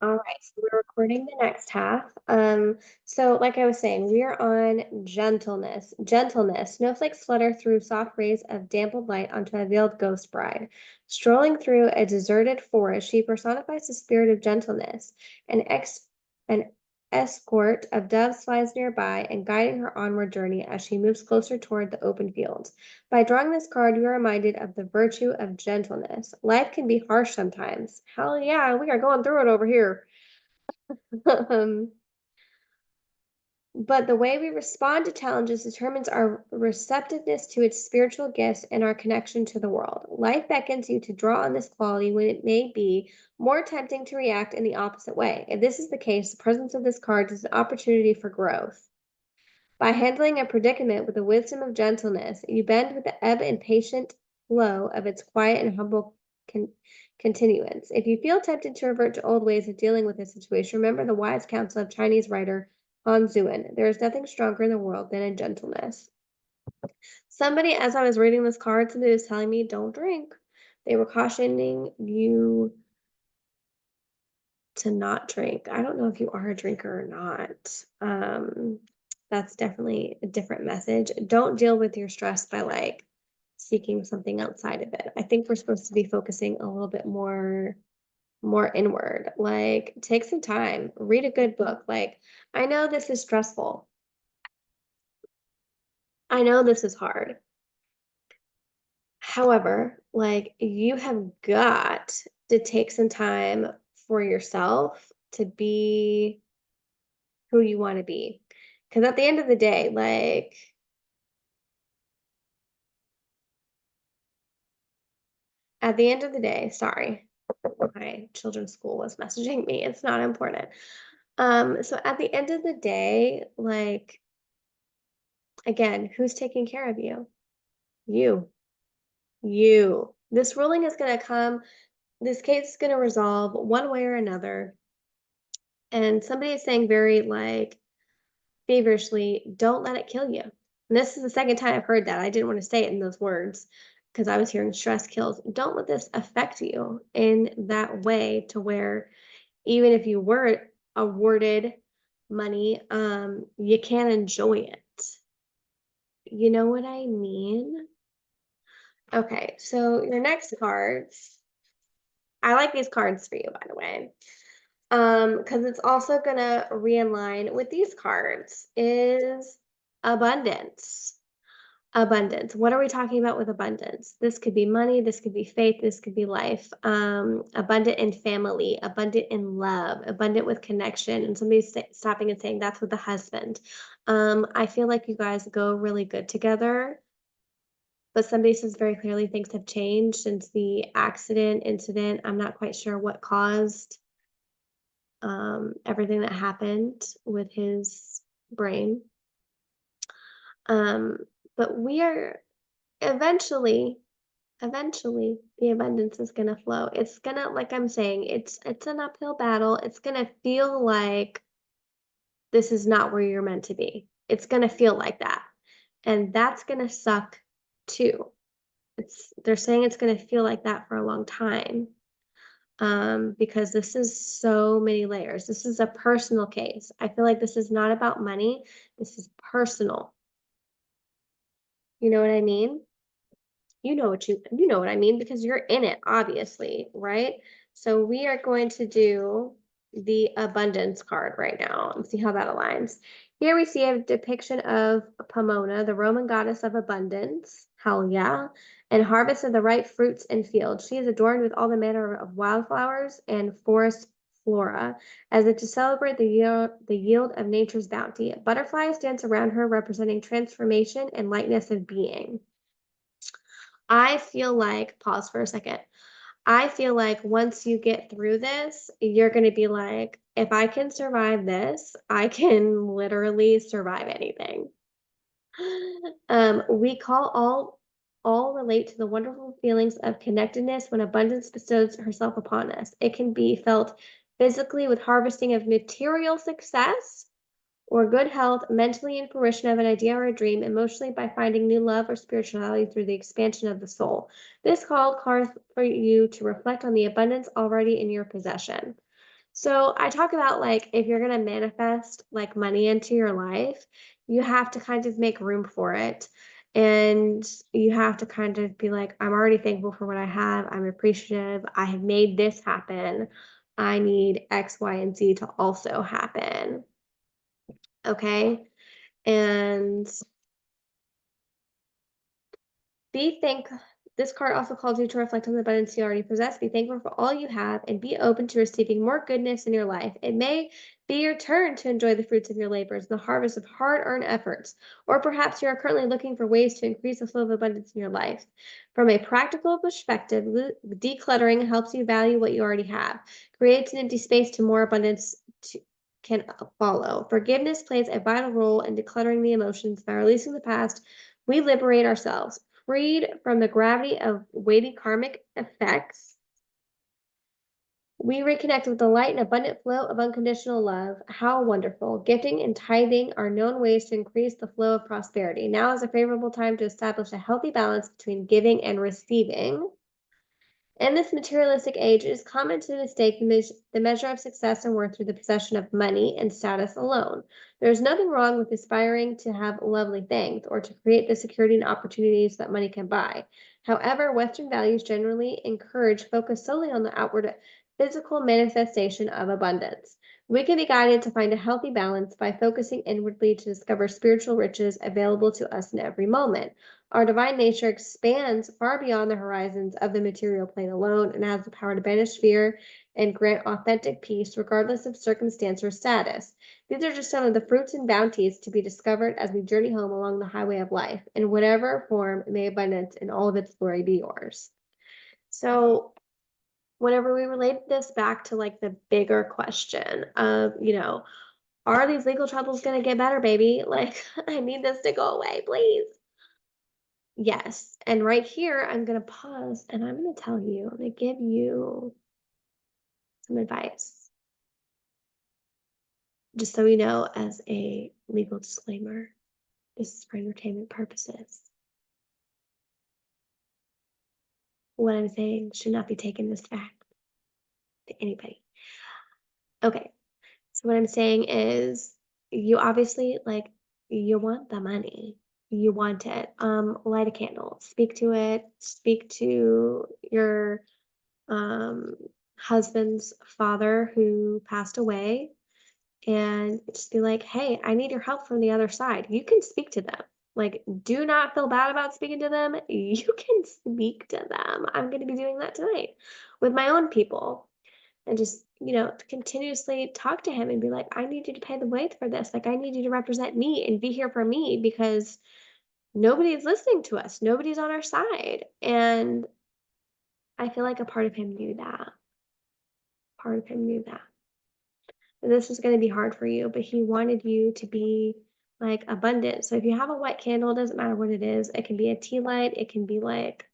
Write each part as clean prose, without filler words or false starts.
All right, so we're recording the next half. So like I was saying, we are on gentleness. Gentleness. Snowflakes flutter through soft rays of dampened light onto a veiled ghost bride. Strolling through a deserted forest, she personifies the spirit of gentleness. An escort of doves flies nearby and guiding her onward journey as she moves closer toward the open fields. By drawing this card, you are reminded of the virtue of gentleness. Life can be harsh sometimes. Hell yeah, we are going through it over here. Um, but the way we respond to challenges determines our receptiveness to its spiritual gifts and our connection to the world. Life beckons you to draw on this quality when it may be more tempting to react in the opposite way. If this is the case, the presence of this card is an opportunity for growth. By handling a predicament with the wisdom of gentleness, you bend with the ebb and patient flow of its quiet and humble continuance. If you feel tempted to revert to old ways of dealing with a situation, remember the wise counsel of Chinese writer Han Zhuan. There is nothing stronger in the world than a gentleness. Somebody, as I was reading this card, somebody was telling me, don't drink. They were cautioning you to not drink. I don't know if you are a drinker or not. That's definitely a different message. Don't deal with your stress by like seeking something outside of it. I think we're supposed to be focusing a little bit more inward. Like take some time, read a good book. Like I know this is stressful. I know this is hard. However, like you have got to take some time for yourself to be who you wanna be. Because at the end of the day, like, at the end of the day sorry, my children's school was messaging me, it's not important. So at the end of the day, like, again, who's taking care of you? You. You. This ruling is gonna come this case is gonna resolve one way or another, and somebody is saying very, like, feverishly, "Don't let it kill you." And this is the second time I've heard that. I didn't wanna say it in those words because I was hearing stress kills. Don't let this affect you in that way to where even if you were awarded money, you can't enjoy it. You know what I mean? Okay, so your next cards I like these cards for you, by the way. Because it's also gonna realign with these cards is abundance. Abundance. What are we talking about with abundance? This could be money, this could be faith, this could be life. Abundant in family, abundant in love, abundant with connection. And somebody's stopping and saying that's with the husband. I feel like you guys go really good together, but somebody says very clearly things have changed since the accident incident. I'm not quite sure what caused everything that happened with his brain. Um, but we are eventually eventually the abundance is gonna flow. It's gonna like I'm saying, it's an uphill battle. It's gonna feel like this is not where you're meant to be. It's gonna feel like that. And that's gonna suck too. It's they're saying it's gonna feel like that for a long time. Because this is so many layers. This is a personal case. I feel like this is not about money. This is personal. You know what I mean? You know what I mean because you're in it, obviously, right? So we are going to do the abundance card right now and see how that aligns. Here we see a depiction of Pomona, the Roman goddess of abundance. Hell yeah. And harvest of the ripe fruits and fields. She is adorned with all the manner of wildflowers and forest flora, as if to celebrate the yield of nature's bounty. Butterflies dance around her, representing transformation and lightness of being. I feel like pause for a second. I feel like once you get through this, you're gonna be like, "If I can survive this, I can literally survive anything." We call all relate to the wonderful feelings of connectedness when abundance bestows herself upon us. It can be felt physically with harvesting of material success or good health, mentally in fruition of an idea or a dream, emotionally by finding new love or spirituality through the expansion of the soul. This call calls for you to reflect on the abundance already in your possession. So I talk about like if you're gonna manifest like money into your life, you have to kind of make room for it. And you have to kind of be like, I'm already thankful for what I have. I'm appreciative. I have made this happen. I need X, Y, and Z to also happen. Okay. And be thank this card also calls you to reflect on the abundance you already possess. Be thankful for all you have and be open to receiving more goodness in your life. It may be your turn to enjoy the fruits of your labors, the harvest of hard-earned efforts, or perhaps you are currently looking for ways to increase the flow of abundance in your life. From a practical perspective, decluttering helps you value what you already have, creates an empty space to more abundance can follow. Forgiveness plays a vital role in decluttering the emotions. By releasing the past, we liberate ourselves. Freed from the gravity of weighty karmic effects, we reconnect with the light and abundant flow of unconditional love. How wonderful. Gifting and tithing are known ways to increase the flow of prosperity. Now is a favorable time to establish a healthy balance between giving and receiving. In this materialistic age, it is common to mistake the measure of success and worth through the possession of money and status alone. There is nothing wrong with aspiring to have lovely things or to create the security and opportunities that money can buy. However, Western values generally encourage focus solely on the outward physical manifestation of abundance. We can be guided to find a healthy balance by focusing inwardly to discover spiritual riches available to us in every moment. Our divine nature expands far beyond the horizons of the material plane alone and has the power to banish fear and grant authentic peace regardless of circumstance or status. These are just some of the fruits and bounties to be discovered as we journey home along the highway of life. In whatever form, may abundance in all of its glory be yours. So, whenever we relate this back to like the bigger question of, are these legal troubles going to get better, baby? Like, I need this to go away, please. Yes, and right here, I'm gonna pause and I'm gonna tell you, I'm gonna give you some advice. Just so you know, as a legal disclaimer, this is for entertainment purposes. What I'm saying should not be taken as fact to anybody. Okay, so what I'm saying is you obviously you want the money. You want it. Light a candle, speak to it, speak to your um husband's father who passed away and just be like, "Hey, I need your help from the other side." You can speak to them. Like, do not feel bad about speaking to them. You can speak to them. I'm going to be doing that tonight with my own people and just, continuously talk to him and be like, "I need you to pay the way for this. Like, I need you to represent me and be here for me because nobody's listening to us. Nobody's on our side." And I feel like a part of him knew that. Part of him knew that. This was gonna be hard for you, but he wanted you to be, like, abundant. So if you have a white candle, it doesn't matter what it is. It can be a tea light, it can be, like,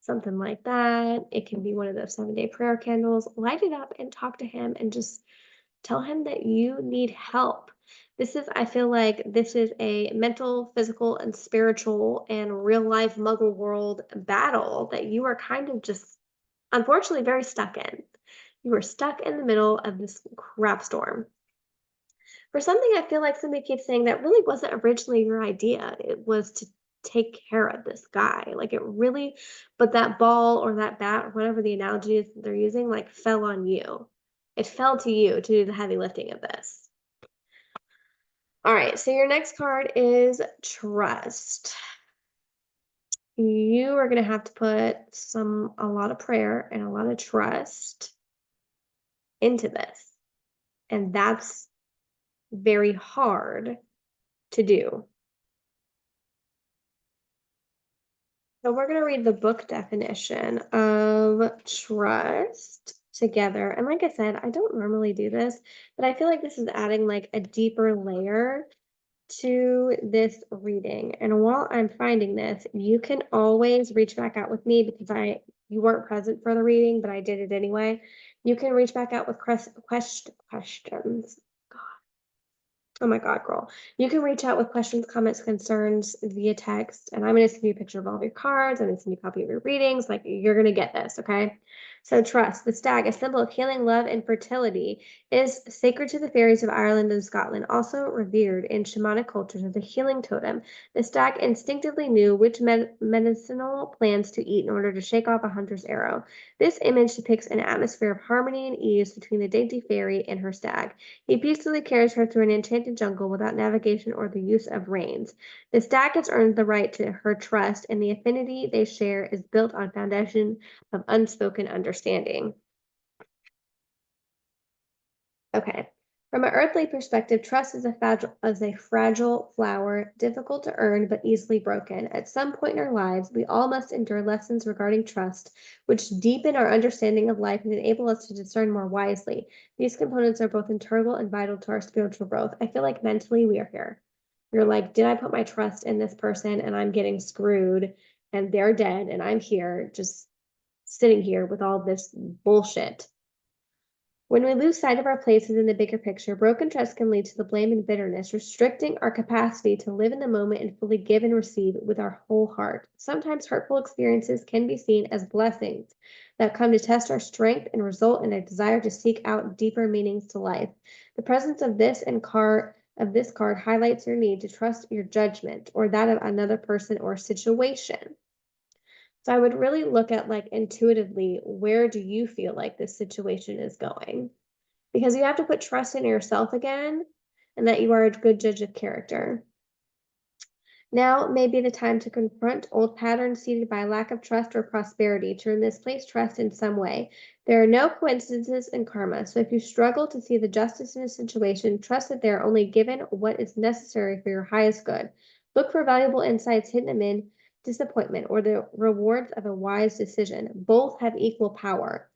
something like that. It can be one of those seven-day prayer candles. Light it up and talk to him and just tell him that you need help. I feel like this is a mental, physical, and spiritual and real life muggle world battle that you are kind of just unfortunately very stuck in. You are stuck in the middle of this crap storm. For something I feel like somebody keeps saying that really wasn't originally your idea. It was to take care of this guy. Like it really, but that ball or that bat or whatever the analogy is that they're using, like fell on you. It fell to you to do the heavy lifting of this. All right, so your next card is trust. You are going to have to put a lot of prayer and a lot of trust into this. And that's very hard to do. So we're going to read the book definition of trust together. And like I said, I don't normally do this, but I feel like this is adding like a deeper layer to this reading. And while I'm finding this, you can always reach back out with me because you weren't present for the reading, but I did it anyway. You can reach back out with questions. Oh my God, girl. You can reach out with questions, comments, concerns via text, and I'm going to send you a picture of all of your cards. I'm going to send you a copy of your readings. Like, you're going to get this, okay? So trust, the stag, a symbol of healing, love, and fertility, is sacred to the fairies of Ireland and Scotland, also revered in shamanic cultures as a healing totem. The stag instinctively knew which medicinal plants to eat in order to shake off a hunter's arrow. This image depicts an atmosphere of harmony and ease between the dainty fairy and her stag. He peacefully carries her through an enchanted jungle without navigation or the use of reins. The stag has earned the right to her trust, and the affinity they share is built on foundation of unspoken understanding. Okay. From an earthly perspective, trust is a fragile flower, difficult to earn but easily broken. At some point in our lives, we all must endure lessons regarding trust, which deepen our understanding of life and enable us to discern more wisely. These components are both integral and vital to our spiritual growth. I feel like mentally we are here. You're like, did I put my trust in this person and I'm getting screwed and they're dead and I'm here just sitting here with all this bullshit. When we lose sight of our places in the bigger picture, broken trust can lead to the blame and bitterness, restricting our capacity to live in the moment and fully give and receive with our whole heart. Sometimes hurtful experiences can be seen as blessings that come to test our strength and result in a desire to seek out deeper meanings to life. The presence of this card highlights your need to trust your judgment or that of another person or situation. So I would really look at like intuitively, where do you feel like this situation is going? Because you have to put trust in yourself again and that you are a good judge of character. Now may be the time to confront old patterns seeded by lack of trust or prosperity, to misplace trust in some way. There are no coincidences in karma, so if you struggle to see the justice in a situation, trust that they are only given what is necessary for your highest good. Look for valuable insights hidden amid disappointment or the rewards of a wise decision. Both have equal power.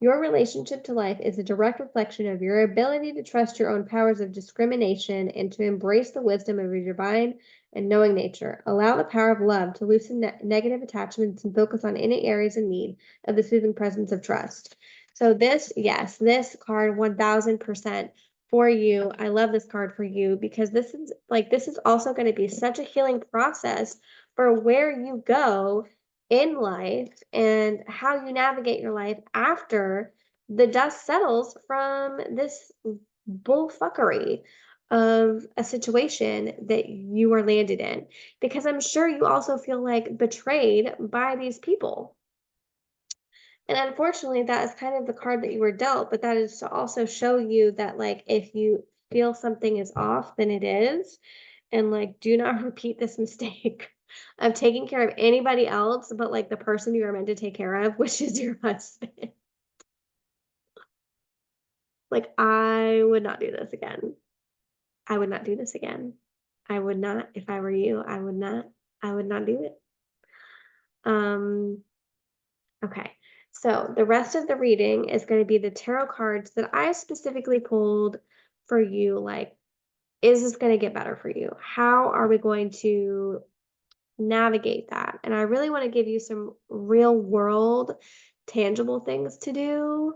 Your relationship to life is a direct reflection of your ability to trust your own powers of discrimination and to embrace the wisdom of your divine and knowing nature. Allow the power of love to loosen negative attachments and focus on any areas in need of the soothing presence of trust. So this, yes, this card 1000% for you. I love this card for you because this is also going to be such a healing process for where you go in life and how you navigate your life after the dust settles from this bullfuckery of a situation that you are landed in. Because I'm sure you also feel like betrayed by these people. And unfortunately, that is kind of the card that you were dealt, but that is to also show you that, like, if you feel something is off, then it is. And, like, do not repeat this mistake of taking care of anybody else but, like, the person you are meant to take care of, which is your husband. Like, I would not do this again. I would not do this again. I would not. If I were you, I would not. I would not do it. Um, okay. So the rest of the reading is going to be the tarot cards that I specifically pulled for you. Like, is this going to get better for you? How are we going to navigate that? And I really want to give you some real world, tangible things to do.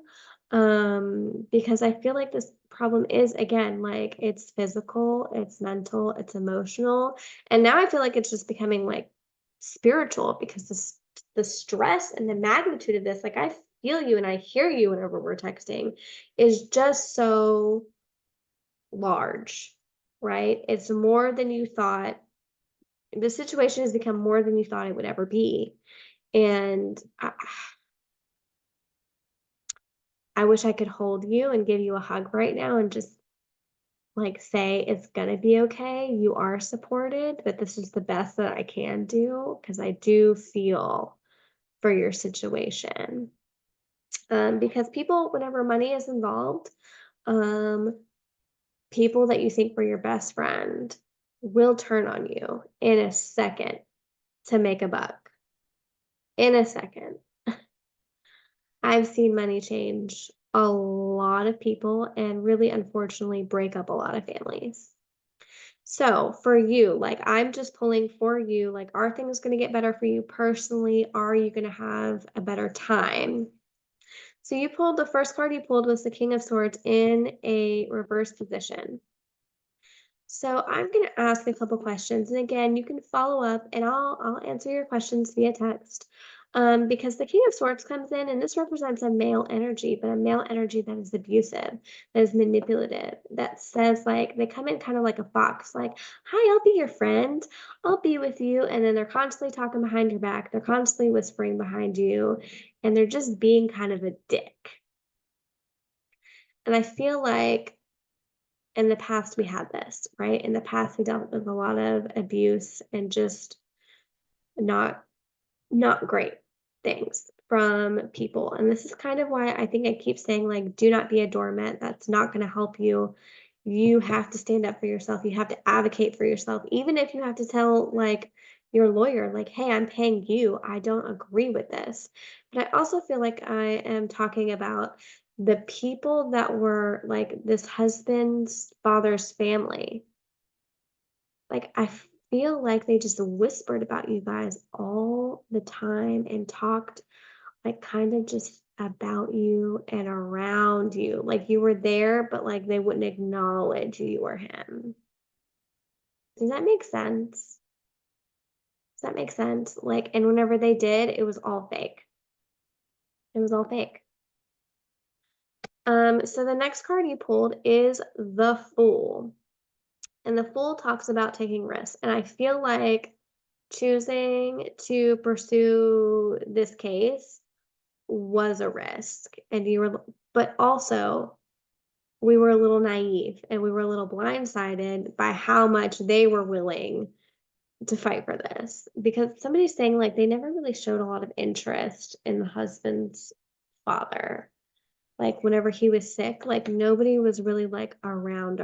Because I feel like this problem is, again, like, it's physical, it's mental, it's emotional. And now I feel like it's just becoming like spiritual because the stress and the magnitude of this, like, I feel you and I hear you whenever we're texting, is just so large, right? It's more than you thought. The situation has become more than you thought it would ever be. And I wish I could hold you and give you a hug right now and just like say it's gonna be okay. You are supported, but this is the best that I can do because I do feel for your situation. Because people, whenever money is involved, um, people that you think were your best friend will turn on you in a second to make a buck. In a second. I've seen money change a lot of people and really unfortunately break up a lot of families. So for you, like, I'm just pulling for you, like, are things going to get better for you personally? Are you going to have a better time? So you pulled the first card you pulled was the King of Swords in a reverse position. So I'm going to ask a couple questions, and again, you can follow up, and I'll answer your questions via text. Because the King of Swords comes in, and this represents a male energy, but a male energy that is abusive, that is manipulative, that says, like, they come in kind of like a fox, like, hi, I'll be your friend, I'll be with you. And then they're constantly talking behind your back, they're constantly whispering behind you, and they're just being kind of a dick. And I feel like in the past we had this, right? In the past, we dealt with a lot of abuse and just not not great things from people. And this is kind of why I think I keep saying, like, do not be a doormat. That's not going to help you. You have to stand up for yourself. You have to advocate for yourself, even if you have to tell, like, your lawyer, like, hey, I'm paying you. I don't agree with this. But I also feel like I am talking about the people that were like this husband's father's family. Like, I feel like they just whispered about you guys all the time and talked, like, kind of just about you and around you. Like, you were there, but, like, they wouldn't acknowledge you were him. Does that make sense? Does that make sense? Like, and whenever they did, it was all fake. It was all fake. So the next card you pulled is the Fool. And the Fool talks about taking risks. And I feel like choosing to pursue this case was a risk, and you were, but also we were a little naive and we were a little blindsided by how much they were willing to fight for this, because somebody's saying, like, they never really showed a lot of interest in the husband's father. Like, whenever he was sick, like, nobody was really, like, around.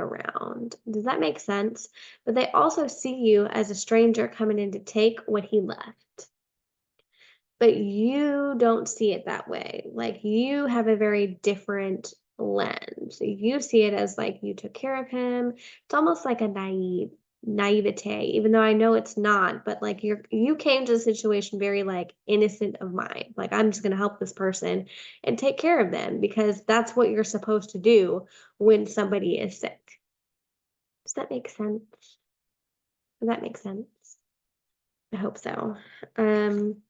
Does that make sense? But they also see you as a stranger coming in to take what he left. But you don't see it that way. Like, you have a very different lens. You see it as, like, you took care of him. It's almost like a naivete, even though I know it's not, but, like, you came to the situation very, like, innocent of mind. Like, I'm just gonna help this person and take care of them because that's what you're supposed to do when somebody is sick. Does that make sense? Does that make sense? I hope so. Um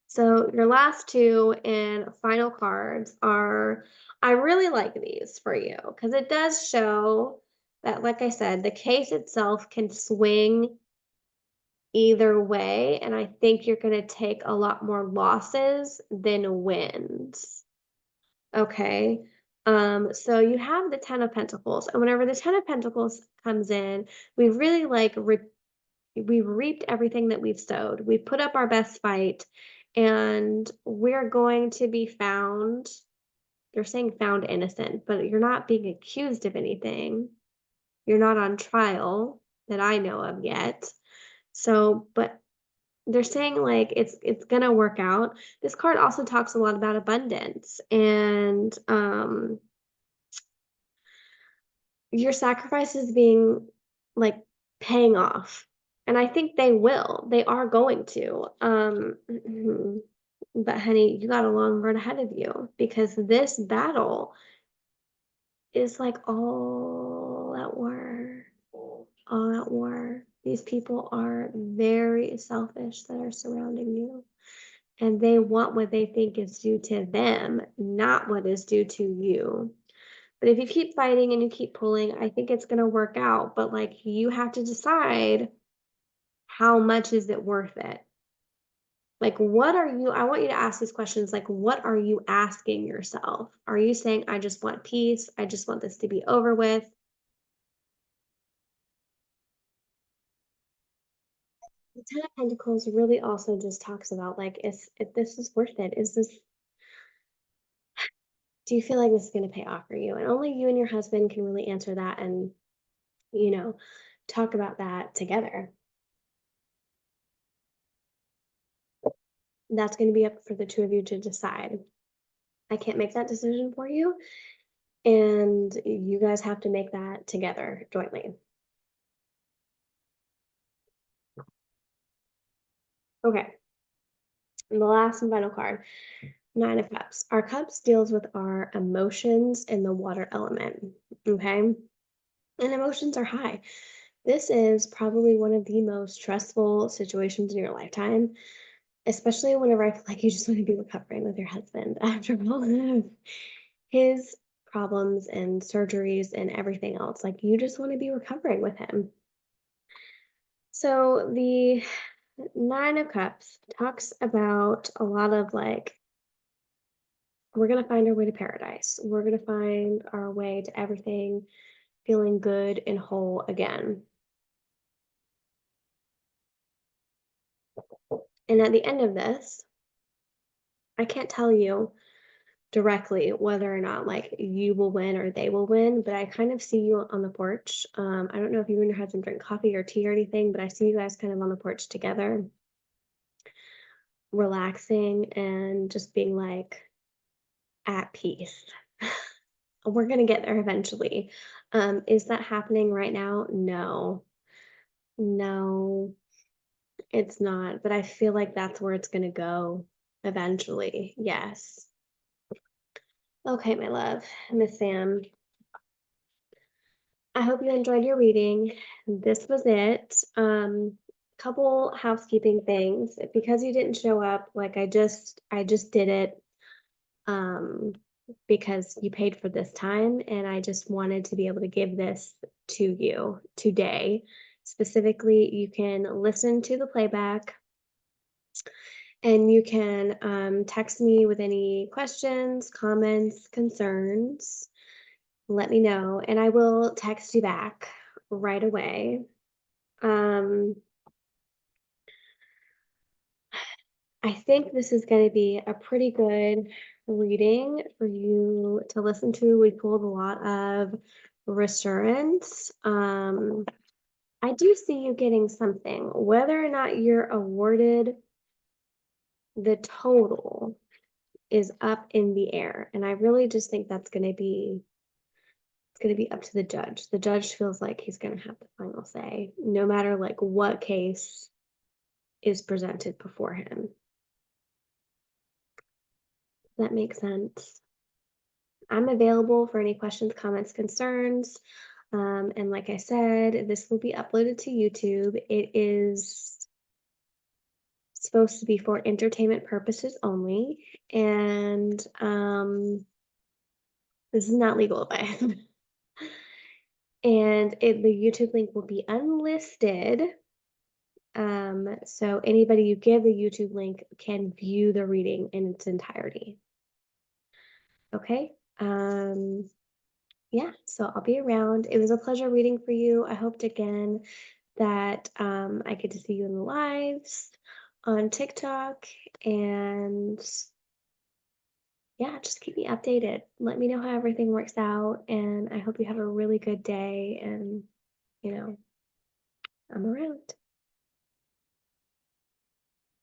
So your last two and final cards are, I really like these for you because it does show that, like I said, the case itself can swing either way. And I think you're going to take a lot more losses than wins. Okay. So you have the Ten of Pentacles, and whenever the Ten of Pentacles comes in, we really we've reaped everything that we've sowed. We've put up our best fight, and we're going to be found. They're saying found innocent, but you're not being accused of anything. You're not on trial that I know of yet. So, but they're saying, like, it's gonna work out. This card also talks a lot about abundance and your sacrifices being, like, paying off, and I think they will. They are going to, but honey, you got a long road ahead of you because this battle is, like, all at war, all at war. These people are very selfish that are surrounding you, and they want what they think is due to them, not what is due to you. But if you keep fighting and you keep pulling, I think it's gonna work out, but, like, you have to decide how much is it worth it? Like, what are you, I want you to ask these questions, like, what are you asking yourself? Are you saying, "I just want peace. I just want this to be over with"? The Ten of Pentacles really also just talks about, like, if this is worth it. Is this, do you feel like this is gonna pay off for you? And only you and your husband can really answer that and, you know, talk about that together. That's gonna be up for the 2 of you to decide. I can't make that decision for you, and you guys have to make that together jointly. Okay, and the last and final card, Nine of Cups. Our cups deals with our emotions in the water element, okay? And emotions are high. This is probably one of the most stressful situations in your lifetime. especially whenever I feel like you just want to be recovering with your husband after all of his problems and surgeries and everything else. Like, you just want to be recovering with him. So, the Nine of Cups talks about a lot of like, we're going to find our way to paradise. We're going to find our way to everything feeling good and whole again. And at the end of this, I can't tell you directly whether or not like you will win or they will win, but I kind of see you on the porch. I don't know if you and your husband drink coffee or tea or anything, but I see you guys kind of on the porch together, relaxing and just being like at peace. We're gonna get there eventually. Is that happening right now? No. No, it's not. But I feel like that's where it's gonna go eventually. Yes. Okay, my love, Miss Sam. I hope you enjoyed your reading. This was it. Couple housekeeping things. Because you didn't show up, like I just did it um because you paid for this time and I just wanted to be able to give this to you today. Specifically, you can listen to the playback and you can text me with any questions, comments, concerns. Let me know, and I will text you back right away. Um, I think this is going to be a pretty good reading for you to listen to. We pulled a lot of reassurance. I do see you getting something, whether or not you're awarded the total is up in the air, and I really just think that's going to be it's going to be up to the judge. The judge feels like he's going to have the final say, no matter like what case is presented before him. Does that make sense? I'm available for any questions, comments, concerns. And like I said, this will be uploaded to YouTube. It is supposed to be for entertainment purposes only. And this is not legal advice. And the YouTube link will be unlisted. So anybody you give the YouTube link can view the reading in its entirety. Okay. Yeah, so I'll be around. It was a pleasure reading for you. I hoped again that I get to see you in the lives on TikTok. And yeah, just keep me updated. Let me know how everything works out. And I hope you have a really good day. And, I'm around.